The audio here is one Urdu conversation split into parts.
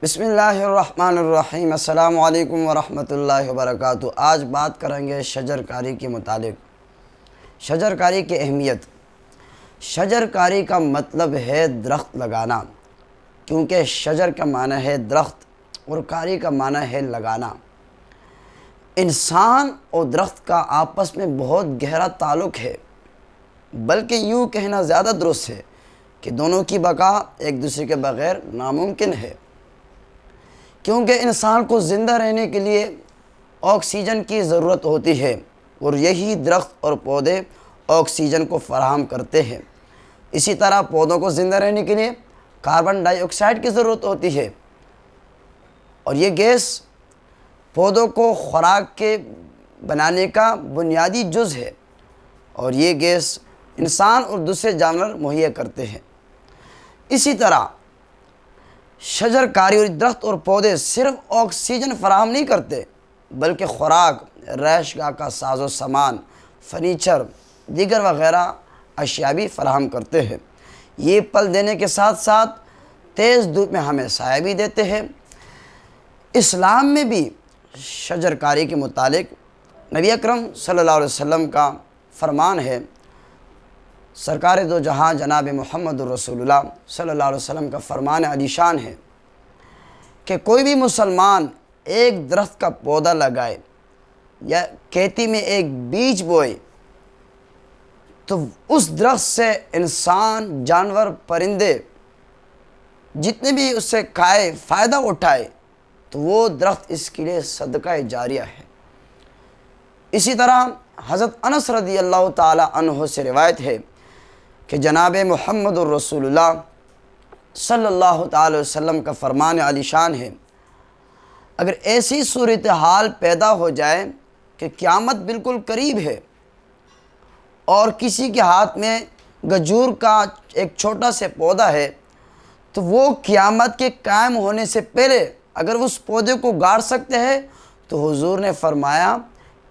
بسم اللہ الرحمن الرحیم۔ السلام علیکم ورحمۃ اللہ وبرکاتہ۔ آج بات کریں گے شجر کاری کے متعلق۔ شجر کاری کی اہمیت۔ شجر کاری کا مطلب ہے درخت لگانا، کیونکہ شجر کا معنی ہے درخت اور کاری کا معنی ہے لگانا۔ انسان اور درخت کا آپس میں بہت گہرا تعلق ہے، بلکہ یوں کہنا زیادہ درست ہے کہ دونوں کی بقا ایک دوسرے کے بغیر ناممکن ہے، کیونکہ انسان کو زندہ رہنے کے لیے آکسیجن کی ضرورت ہوتی ہے اور یہی درخت اور پودے آکسیجن کو فراہم کرتے ہیں۔ اسی طرح پودوں کو زندہ رہنے کے لیے کاربن ڈائی آکسائڈ کی ضرورت ہوتی ہے، اور یہ گیس پودوں کو خوراک کے بنانے کا بنیادی جز ہے، اور یہ گیس انسان اور دوسرے جانور مہیا کرتے ہیں۔ اسی طرح شجر کاری اور درخت اور پودے صرف آکسیجن فراہم نہیں کرتے، بلکہ خوراک، رہائش گاہ کا ساز و سامان، فرنیچر، دیگر وغیرہ اشیاء بھی فراہم کرتے ہیں۔ یہ پھل دینے کے ساتھ ساتھ تیز دھوپ میں ہمیں سایہ بھی دیتے ہیں۔ اسلام میں بھی شجر کاری کے متعلق نبی اکرم صلی اللہ علیہ وسلم کا فرمان ہے۔ سرکار دو جہاں جناب محمد الرسول اللہ صلی اللہ علیہ وسلم کا فرمان عالی شان ہے کہ کوئی بھی مسلمان ایک درخت کا پودا لگائے یا کھیتی میں ایک بیج بوئے تو اس درخت سے انسان، جانور، پرندے جتنے بھی اس سے کھائے، فائدہ اٹھائے، تو وہ درخت اس کے لیے صدقہ جاریہ ہے۔ اسی طرح حضرت انس رضی اللہ تعالی عنہ سے روایت ہے کہ جناب محمد الرسول اللہ صلی اللہ تعالی وسلم کا فرمان عالی شان ہے، اگر ایسی صورتحال پیدا ہو جائے کہ قیامت بالکل قریب ہے اور کسی کے ہاتھ میں کھجور کا ایک چھوٹا سے پودا ہے، تو وہ قیامت کے قائم ہونے سے پہلے اگر اس پودے کو گاڑ سکتے ہیں تو حضور نے فرمایا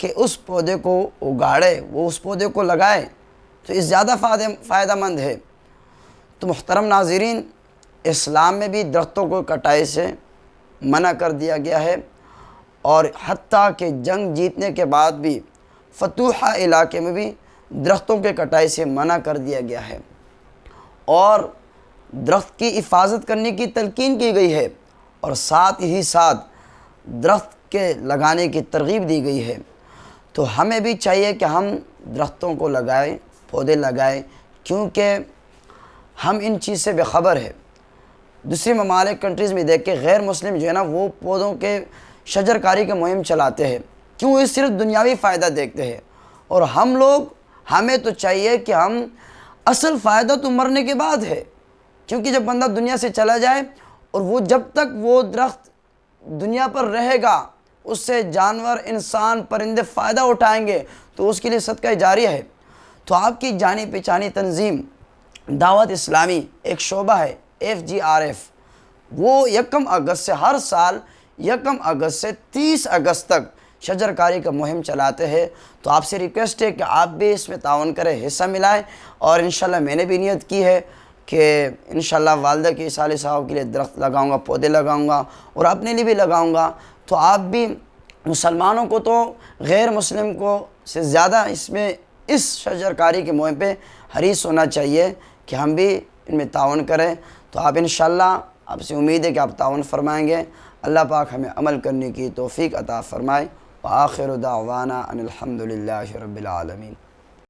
کہ اس پودے کو اگاڑے، وہ اس پودے کو لگائے، تو اس زیادہ فائدہ مند ہے۔ تو محترم ناظرین، اسلام میں بھی درختوں کو کٹائی سے منع کر دیا گیا ہے، اور حتیٰ کہ جنگ جیتنے کے بعد بھی فتوحہ علاقے میں بھی درختوں کے کٹائی سے منع کر دیا گیا ہے، اور درخت کی حفاظت کرنے کی تلقین کی گئی ہے، اور ساتھ ہی ساتھ درخت کے لگانے کی ترغیب دی گئی ہے۔ تو ہمیں بھی چاہیے کہ ہم درختوں کو لگائیں، پودے لگائیں، کیونکہ ہم ان چیز سے بے خبر ہے۔ دوسری ممالک، کنٹریز میں دیکھ کے غیر مسلم جو ہے نا، وہ پودوں کے شجر کاری کا مہم چلاتے ہیں، کیوں؟ وہ صرف دنیاوی فائدہ دیکھتے ہیں، اور ہمیں تو چاہیے کہ ہم اصل فائدہ تو مرنے کے بعد ہے، کیونکہ جب بندہ دنیا سے چلا جائے اور وہ جب تک وہ درخت دنیا پر رہے گا، اس سے جانور، انسان، پرندے فائدہ اٹھائیں گے، تو اس کے لیے صدقہ جاریہ ہے۔ تو آپ کی جانی پہچانی تنظیم دعوت اسلامی ایک شعبہ ہے FGRF، وہ 1 اگست سے ہر سال 1 اگست سے 30 اگست تک شجر کاری کا مہم چلاتے ہیں۔ تو آپ سے ریکویسٹ ہے کہ آپ بھی اس میں تعاون کریں، حصہ ملائیں، اور انشاءاللہ میں نے بھی نیت کی ہے کہ انشاءاللہ والدہ کے اسال صاحب کے لیے درخت لگاؤں گا، پودے لگاؤں گا، اور اپنے لیے بھی لگاؤں گا۔ تو آپ بھی مسلمانوں کو تو غیر مسلم کو سے زیادہ اس شجر کاری کے مہم پہ حریص ہونا چاہیے کہ ہم بھی ان میں تعاون کریں۔ تو آپ انشاءاللہ، آپ سے امید ہے کہ آپ تعاون فرمائیں گے۔ اللہ پاک ہمیں عمل کرنے کی توفیق عطا فرمائے۔ وآخر دعوانا ان الحمد للہ رب العالمین۔